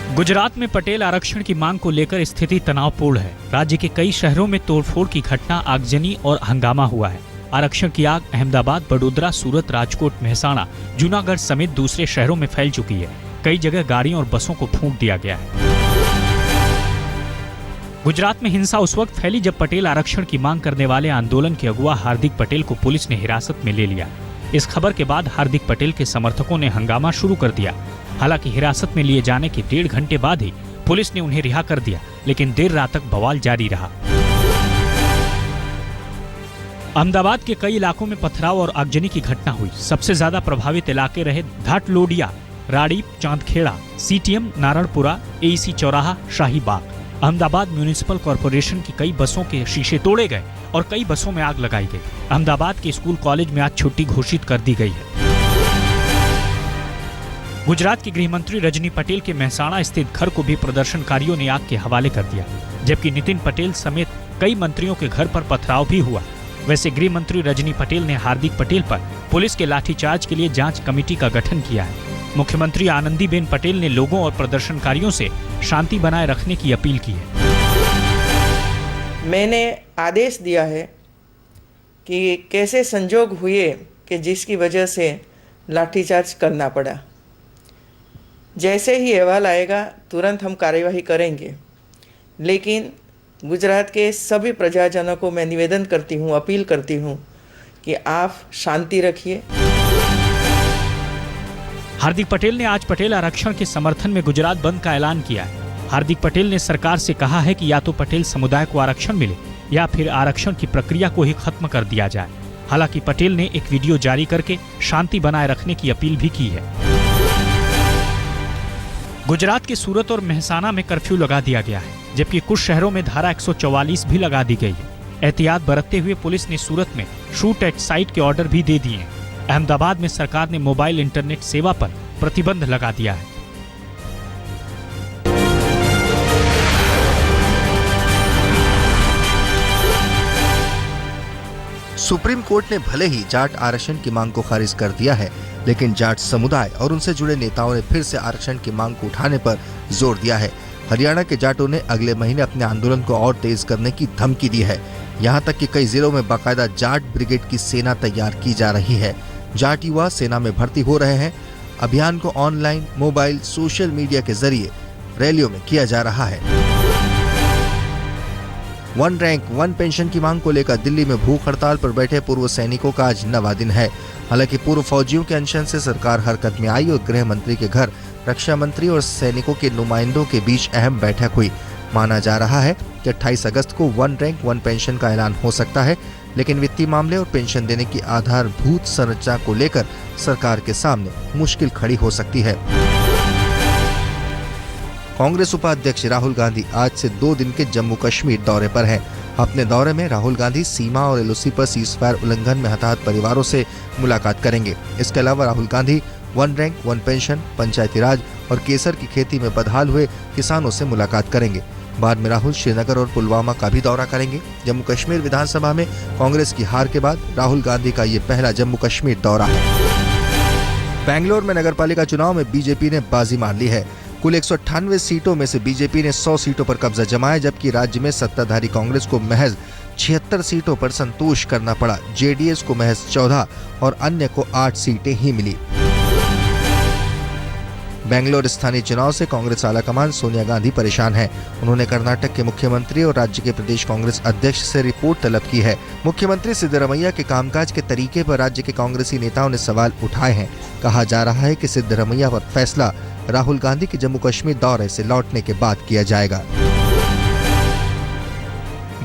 गुजरात में पटेल आरक्षण की मांग को लेकर स्थिति तनावपूर्ण है। राज्य के कई शहरों में तोड़फोड़ की घटना, आगजनी और हंगामा हुआ है। आरक्षण की आग अहमदाबाद, बड़ोदरा, सूरत, राजकोट, मेहसाणा, जूनागढ़ समेत दूसरे शहरों में फैल चुकी है। कई जगह गाड़ियों और बसों को फूंक दिया गया है। गुजरात में हिंसा उस वक्त फैली जब पटेल आरक्षण की मांग करने वाले आंदोलन के अगुवा हार्दिक पटेल को पुलिस ने हिरासत में ले लिया। इस खबर के बाद हार्दिक पटेल के समर्थकों ने हंगामा शुरू कर दिया। हालांकि हिरासत में लिए जाने के 1.5 घंटे बाद ही पुलिस ने उन्हें रिहा कर दिया, लेकिन देर रात तक बवाल जारी रहा। अहमदाबाद के कई इलाकों में पथराव और आगजनी की घटना हुई। सबसे ज्यादा प्रभावित इलाके रहे घाटलोडिया, राड़ीप, चांदखेड़ा, सीटीएम, नारायणपुरा, एईसी चौराहा, शाहीबाग। अहमदाबाद म्यूनिसिपल कॉर्पोरेशन की कई बसों के शीशे तोड़े गए और कई बसों में आग लगाई गई। अहमदाबाद के स्कूल कॉलेज में आज छुट्टी घोषित कर दी गई है। गुजरात की गृह मंत्री रजनी पटेल के मेहसाणा स्थित घर को भी प्रदर्शनकारियों ने आग के हवाले कर दिया, जबकि नितिन पटेल समेत कई मंत्रियों के घर पर पथराव भी हुआ। वैसे गृह मंत्री रजनी पटेल ने हार्दिक पटेल पर पुलिस के लाठीचार्ज के लिए जांच कमेटी का गठन किया है। मुख्यमंत्री आनंदीबेन पटेल ने लोगों और प्रदर्शनकारियों से शांति बनाए रखने की अपील की है। मैंने आदेश दिया है कि कैसे संजोग हुए कि जिसकी वजह से लाठीचार्ज करना पड़ा। जैसे ही अहवाल आएगा तुरंत हम कार्यवाही करेंगे, लेकिन गुजरात के सभी प्रजाजनों को मैं निवेदन करती हूँ, अपील करती हूँ कि आप शांति रखिए। हार्दिक पटेल ने आज पटेल आरक्षण के समर्थन में गुजरात बंद का ऐलान किया है। हार्दिक पटेल ने सरकार से कहा है कि या तो पटेल समुदाय को आरक्षण मिले या फिर आरक्षण की प्रक्रिया को ही खत्म कर दिया जाए। हालांकि पटेल ने एक वीडियो जारी करके शांति बनाए रखने की अपील भी की है। गुजरात के सूरत और मेहसाणा में कर्फ्यू लगा दिया गया है, जबकि कुछ शहरों में धारा 144 भी लगा दी गई है। एहतियात बरतते हुए पुलिस ने सूरत में शूट एट साइट के ऑर्डर भी दे दिए हैं। अहमदाबाद में सरकार ने मोबाइल इंटरनेट सेवा पर प्रतिबंध लगा दिया है। सुप्रीम कोर्ट ने भले ही जाट आरक्षण की मांग को खारिज कर दिया है, लेकिन जाट समुदाय और उनसे जुड़े नेताओं ने फिर से आरक्षण की मांग को उठाने पर जोर दिया है। हरियाणा के जाटों ने अगले महीने अपने आंदोलन को और तेज करने की धमकी दी है। यहाँ तक कि कई जिलों में बाकायदा जाट ब्रिगेड की सेना तैयार की जा रही है। जाट युवा सेना में भर्ती हो रहे हैं। अभियान को ऑनलाइन, मोबाइल, सोशल मीडिया के जरिए रैलियों में किया जा रहा है। 1 रैंक 1 पेंशन की मांग को लेकर दिल्ली में भूख हड़ताल पर बैठे पूर्व सैनिकों का आज 9वां दिन है। हालांकि पूर्व फौजियों के अनशन से सरकार हरकत में आई और गृह मंत्री के घर रक्षा मंत्री और सैनिकों के नुमाइंदों के बीच अहम बैठक हुई। माना जा रहा है कि 28 अगस्त को 1 रैंक 1 पेंशन का ऐलान हो सकता है, लेकिन वित्तीय मामले और पेंशन देने की आधारभूत संरचना को लेकर सरकार के सामने मुश्किल खड़ी हो सकती है। कांग्रेस उपाध्यक्ष राहुल गांधी आज से 2 दिन के जम्मू कश्मीर दौरे पर हैं। अपने दौरे में राहुल गांधी सीमा और एलओसी पर सीजफायर उल्लंघन में हताहत परिवारों से मुलाकात करेंगे। इसके अलावा राहुल गांधी 1 रैंक 1 पेंशन, पंचायती राज और केसर की खेती में बदहाल हुए किसानों से मुलाकात करेंगे। बाद में राहुल श्रीनगर और पुलवामा का भी दौरा करेंगे। जम्मू कश्मीर विधानसभा में कांग्रेस की हार के बाद राहुल गांधी का ये पहला जम्मू कश्मीर दौरा है। बेंगलोर में नगरपालिका चुनाव में बीजेपी ने बाजी मार ली है। कुल 198 सीटों में से बीजेपी ने 100 सीटों पर कब्जा जमाया, जबकि राज्य में सत्ताधारी कांग्रेस को महज 76 सीटों पर संतोष करना पड़ा। जेडीएस को महज 14 और अन्य को 8 सीटें ही मिली। बेंगलोर स्थानीय चुनाव से कांग्रेस आलाकमान सोनिया गांधी परेशान है। उन्होंने कर्नाटक के मुख्यमंत्री और राज्य के प्रदेश कांग्रेस अध्यक्ष से रिपोर्ट तलब की है। मुख्यमंत्री सिद्धरमैया के कामकाज के तरीके पर राज्य के कांग्रेसी नेताओं ने सवाल उठाए हैं। कहा जा रहा है कि सिद्धरमैया पर फैसला राहुल गांधी के जम्मू कश्मीर दौरे से लौटने के बाद किया जाएगा।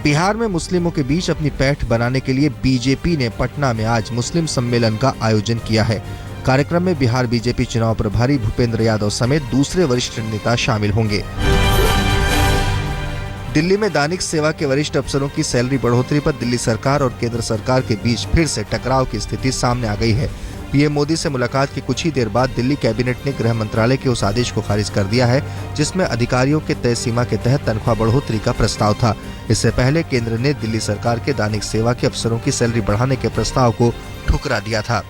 बिहार में मुस्लिमों के बीच अपनी पैठ बनाने के लिए बीजेपी ने पटना में आज मुस्लिम सम्मेलन का आयोजन किया है। कार्यक्रम में बिहार बीजेपी चुनाव प्रभारी भूपेंद्र यादव समेत दूसरे वरिष्ठ नेता शामिल होंगे। दिल्ली में दैनिक सेवा के वरिष्ठ अफसरों की सैलरी बढ़ोतरी पर दिल्ली सरकार और केंद्र सरकार के बीच फिर से टकराव की स्थिति सामने आ गई है। पीएम मोदी से मुलाकात के कुछ ही देर बाद दिल्ली कैबिनेट ने गृह मंत्रालय के उस आदेश को खारिज कर दिया है, जिसमें अधिकारियों के तय सीमा के तहत तनख्वाह बढ़ोतरी का प्रस्ताव था। इससे पहले केंद्र ने दिल्ली सरकार के दैनिक सेवा के अफसरों की सैलरी बढ़ाने के प्रस्ताव को ठुकरा दिया था।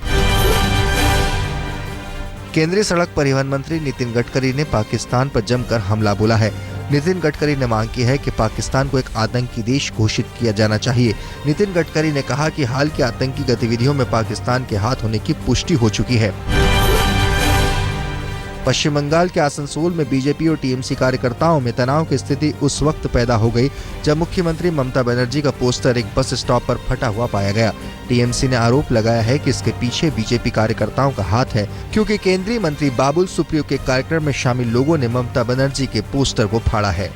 केंद्रीय सड़क परिवहन मंत्री नितिन गडकरी ने पाकिस्तान पर जमकर हमला बोला है। नितिन गडकरी ने मांग की है कि पाकिस्तान को एक आतंकी देश घोषित किया जाना चाहिए। नितिन गडकरी ने कहा कि हाल की आतंकी गतिविधियों में पाकिस्तान के हाथ होने की पुष्टि हो चुकी है। पश्चिम बंगाल के आसनसोल में बीजेपी और टीएमसी कार्यकर्ताओं में तनाव की स्थिति उस वक्त पैदा हो गई जब मुख्यमंत्री ममता बनर्जी का पोस्टर एक बस स्टॉप पर फटा हुआ पाया गया। टीएमसी ने आरोप लगाया है कि इसके पीछे बीजेपी कार्यकर्ताओं का हाथ है, क्योंकि केंद्रीय मंत्री बाबुल सुप्रियो के कार्यक्रम में शामिल लोगों ने ममता बनर्जी के पोस्टर को फाड़ा है।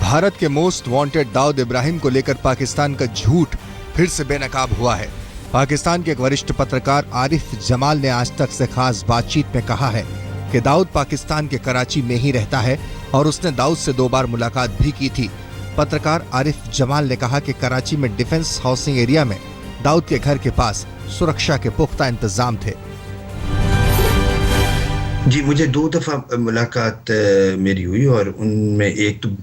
भारत के मोस्ट वांटेड दाऊद इब्राहिम को लेकर पाकिस्तान का झूठ फिर से बेनकाब हुआ है। पाकिस्तान के एक वरिष्ठ पत्रकार आरिफ जमाल ने आज तक से खास बातचीत में कहा है कि दाऊद पाकिस्तान के कराची में ही रहता है और उसने दाऊद से 2 बार मुलाकात भी की थी। पत्रकार आरिफ जमाल ने कहा कि कराची में डिफेंस हाउसिंग एरिया में दाऊद के घर के पास सुरक्षा के पुख्ता इंतजाम थे। जी, मुझे 2 दफा मुलाकात मेरी हुई और उनमें एक तो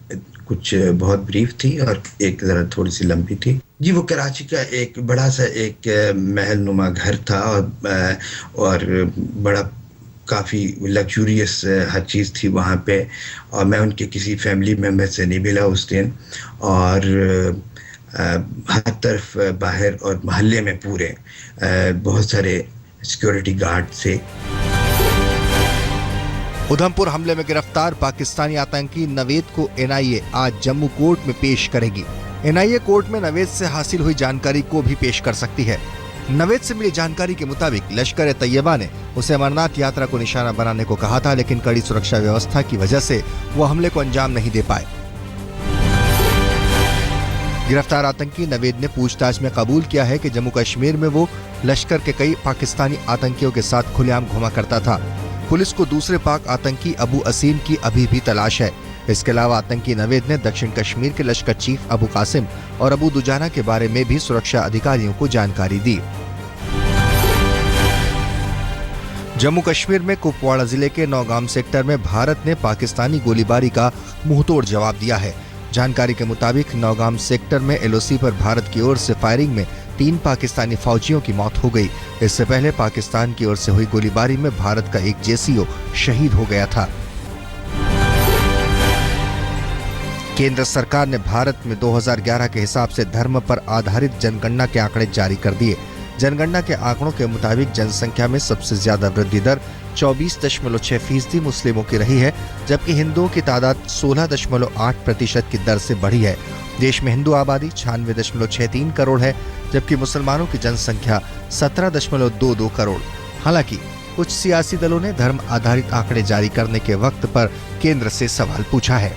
कुछ बहुत ब्रीफ थी और एक जरा थोड़ी सी लंबी थी। जी, वो कराची का एक बड़ा सा एक महल नुमा घर था और बड़ा काफ़ी लग्जूरियस हर चीज़ थी वहाँ पे, और मैं उनके किसी फैमिली मेम्बर से नहीं मिला उस दिन, और हर तरफ बाहर और महल्ले में पूरे बहुत सारे सिक्योरिटी गार्ड थे। उधमपुर हमले में गिरफ्तार पाकिस्तानी आतंकी नवेद को एनआईए आज जम्मू कोर्ट में पेश करेगी। एनआईए कोर्ट में नवेद से हासिल हुई जानकारी को भी पेश कर सकती है। नवेद से मिली जानकारी के मुताबिक लश्कर तैयबा ने उसे अमरनाथ यात्रा को निशाना बनाने को कहा था, लेकिन कड़ी सुरक्षा व्यवस्था की वजह से वो हमले को अंजाम नहीं दे पाए। गिरफ्तार आतंकी नवेद ने पूछताछ में कबूल किया है कि जम्मू कश्मीर में वो लश्कर के कई पाकिस्तानी आतंकियों के साथ खुलेआम घुमा करता था। पुलिस को दूसरे पाक आतंकी अबू असीम की अभी भी तलाश है। इसके अलावा आतंकी नवेद ने दक्षिण कश्मीर के लश्कर चीफ अबू कासिम और अबू दुजाना के बारे में भी सुरक्षा अधिकारियों को जानकारी दी। जम्मू कश्मीर में कुपवाड़ा जिले के नौगाम सेक्टर में भारत ने पाकिस्तानी गोलीबारी का मुंहतोड़ जवाब दिया है। जानकारी के मुताबिक नौगाम सेक्टर में एलओसी पर भारत की ओर से फायरिंग में 3 पाकिस्तानी फौजियों की मौत हो गई। इससे पहले पाकिस्तान की ओर से हुई गोलीबारी में भारत का एक जेसीओ शहीद हो गया था। केंद्र सरकार ने भारत में 2011 के हिसाब से धर्म पर आधारित जनगणना के आंकड़े जारी कर दिए। जनगणना के आंकड़ों के मुताबिक जनसंख्या में सबसे ज्यादा वृद्धि दर 24.6% मुस्लिमों की रही है, जबकि हिंदुओं की तादाद 16.8% की दर से बढ़ी है। देश में हिंदू आबादी 96.63 करोड़ है, जबकि मुसलमानों की जनसंख्या 17.22 करोड़। हालांकि कुछ सियासी दलों ने धर्म आधारित आंकड़े जारी करने के वक्त पर केंद्र से सवाल पूछा है।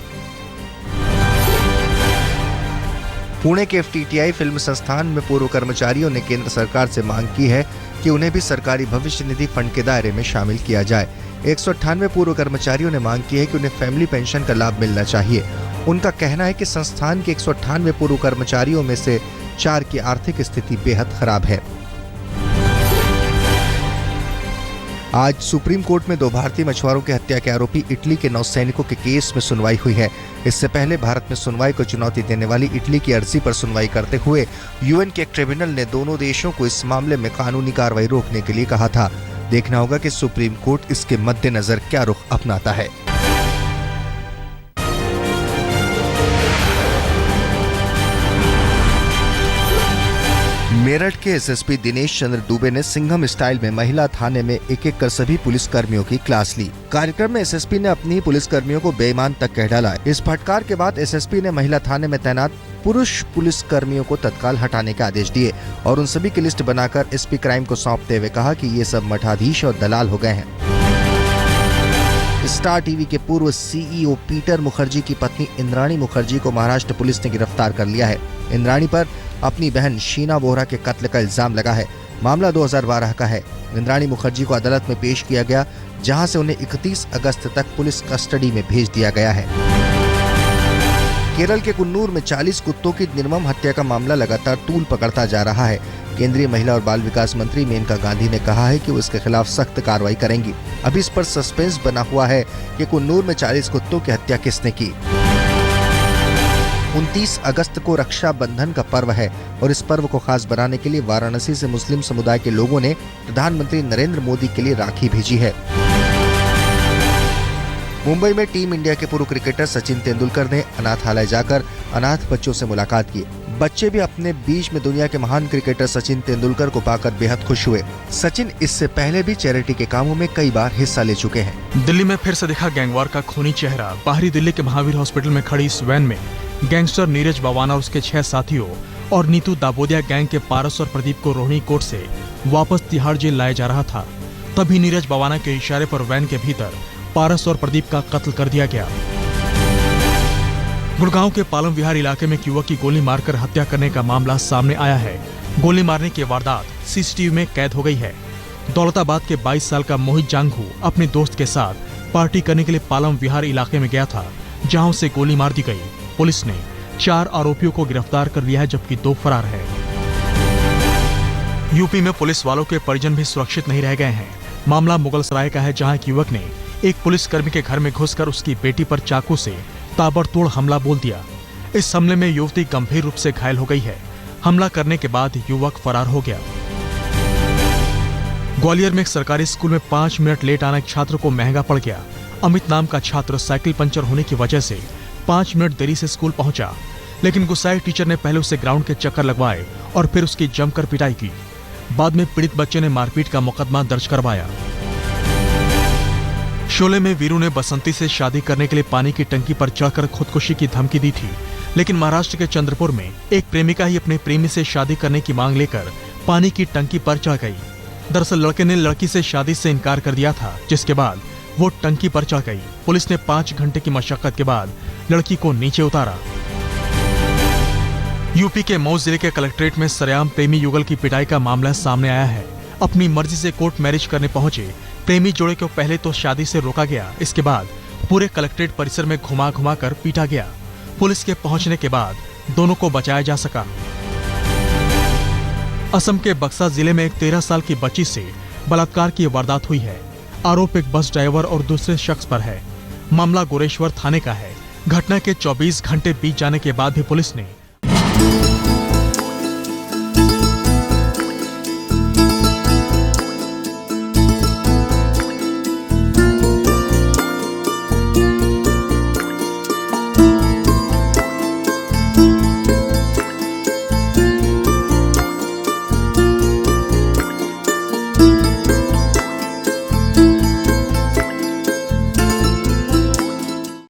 पुणे के एफटीटीआई फिल्म संस्थान में पूर्व कर्मचारियों ने केंद्र सरकार से मांग की है कि उन्हें भी सरकारी भविष्य निधि फंड के दायरे में शामिल किया जाए। 198 पूर्व कर्मचारियों ने मांग की है कि उन्हें फैमिली पेंशन का लाभ मिलना चाहिए। उनका कहना है कि संस्थान के 198 पूर्व कर्मचारियों में से 4 की आर्थिक स्थिति बेहद खराब है। आज सुप्रीम कोर्ट में 2 भारतीय मछुआरों की हत्या के आरोपी इटली के नौसैनिकों के केस में सुनवाई हुई है। इससे पहले भारत में सुनवाई को चुनौती देने वाली इटली की अर्जी पर सुनवाई करते हुए यूएन के एक ट्रिब्यूनल ने दोनों देशों को इस मामले में कानूनी कार्रवाई रोकने के लिए कहा था। देखना होगा कि सुप्रीम कोर्ट इसके मद्देनजर क्या रुख अपनाता है। मेरठ के एसएसपी दिनेश चंद्र दुबे ने सिंघम स्टाइल में महिला थाने में एक-एक कर सभी पुलिस कर्मियों की क्लास ली। कार्यक्रम में एसएसपी ने अपनी पुलिस कर्मियों को बेईमान तक कह डाला। इस फटकार के बाद एसएसपी ने महिला थाने में तैनात पुरुष पुलिस कर्मियों को तत्काल हटाने के आदेश दिए और उन सभी की लिस्ट बनाकर एसपी क्राइम को सौंपते हुए कहा कि ये सब मठाधीश और दलाल हो गए हैं। स्टार टीवी के पूर्व सीईओ पीटर मुखर्जी की पत्नी इंद्राणी मुखर्जी को महाराष्ट्र पुलिस ने गिरफ्तार कर लिया है। इंद्राणी पर अपनी बहन शीना बोहरा के कत्ल का इल्जाम लगा है। मामला 2012 का है। इंद्राणी मुखर्जी को अदालत में पेश किया गया, जहां से उन्हें 31 अगस्त तक पुलिस कस्टडी में भेज दिया गया है। केरल के कुन्नूर में 40 कुत्तों की निर्मम हत्या का मामला लगातार तूल पकड़ता जा रहा है। केंद्रीय महिला और बाल विकास मंत्री मेनका गांधी ने कहा है कि वो इसके खिलाफ सख्त कार्रवाई करेंगी। अभी इस पर सस्पेंस बना हुआ है कि कुन्नूर में 40 कुत्तों की हत्या किसने की। 29 अगस्त को रक्षाबंधन का पर्व है और इस पर्व को खास बनाने के लिए वाराणसी से मुस्लिम समुदाय के लोगों ने प्रधानमंत्री नरेंद्र मोदी के लिए राखी भेजी है। मुंबई में टीम इंडिया के पूर्व क्रिकेटर सचिन तेंदुलकर ने अनाथालय जाकर अनाथ बच्चों से मुलाकात की। बच्चे भी अपने बीच में दुनिया के महान क्रिकेटर सचिन तेंदुलकर को पाकर बेहद खुश हुए। सचिन इससे पहले भी चैरिटी के कामों में कई बार हिस्सा ले चुके हैं। दिल्ली में फिर से दिखा गैंगवार का खूनी चेहरा। बाहरी दिल्ली के महावीर हॉस्पिटल में खड़ी इस वैन में गैंगस्टर नीरज बवाना और उसके 6 साथियों और नीतू दाबोदिया गैंग के पारस और प्रदीप को रोहिणी कोर्ट से वापस तिहाड़ जेल लाया जा रहा था। तभी नीरज बवाना के इशारे पर वैन के भीतर पारस और प्रदीप का कत्ल कर दिया गया। गुड़गांव के पालम विहार इलाके में एक युवक की गोली मारकर हत्या करने का मामला सामने आया है। गोली मारने की वारदात सीसीटीवी में कैद हो गई है। दौलताबाद के 22 साल का मोहित जांघू अपने दोस्त के साथ पार्टी करने के लिए पालम विहार इलाके में गया था, जहां उसे गोली मार दी गई। पुलिस ने 4 आरोपियों को गिरफ्तार कर लिया है, जबकि 2 फरार हैं। यूपी में पुलिस वालों के परिजन भी सुरक्षित नहीं रह गए हैं। मामला मुगलसराय का है, जहां एक युवक ने एक पुलिसकर्मी के घर में घुसकर उसकी बेटी पर चाकू से ताबड़तोड़ हमला बोल दिया। इस हमले में युवती गंभीर रूप से घायल हो गई है। हमला करने के बाद युवक फरार हो गया। ग्वालियर में एक सरकारी स्कूल में 5 मिनट लेट आना एक छात्र को महंगा पड़ गया। अमित नाम का छात्र साइकिल पंचर होने की वजह से 5 मिनट देरी से स्कूल पहुंचा, लेकिन गुस्साए टीचर ने पहले उसे ग्राउंड के चक्कर लगवाए और फिर उसकी जमकर पिटाई की। बाद में पीड़ित बच्चे ने मारपीट का मुकदमा दर्ज करवाया। शोले में वीरू ने बसंती से शादी करने के लिए पानी की टंकी पर चढ़कर खुदकुशी की धमकी दी थी, लेकिन महाराष्ट्र के चंद्रपुर में एक प्रेमिका ही अपने प्रेमी से शादी करने की मांग लेकर पानी की टंकी पर चढ़ गई। दरअसल लड़के ने लड़की से शादी से इनकार कर दिया था, जिसके बाद वो टंकी पर चढ़ गई। पुलिस ने 5 घंटे की मशक्कत के बाद लड़की को नीचे उतारा। यूपी के मऊ जिले के कलेक्ट्रेट में सरेआम प्रेमी युगल की पिटाई का मामला सामने आया है। अपनी मर्जी से कोर्ट मैरिज करने पहुंचे प्रेमी जोड़े को पहले तो शादी से रोका गया, इसके बाद पूरे कलेक्ट्रेट परिसर में घुमा घुमा कर पीटा गया। पुलिस के पहुंचने के बाद दोनों को बचाया जा सका। असम के बक्सा जिले में एक 13 साल की बच्ची से बलात्कार की वारदात हुई है। आरोप एक बस ड्राइवर और दूसरे शख्स पर है। मामला गोरेश्वर थाने का है। घटना के 24 घंटे बीत जाने के बाद भी पुलिस ने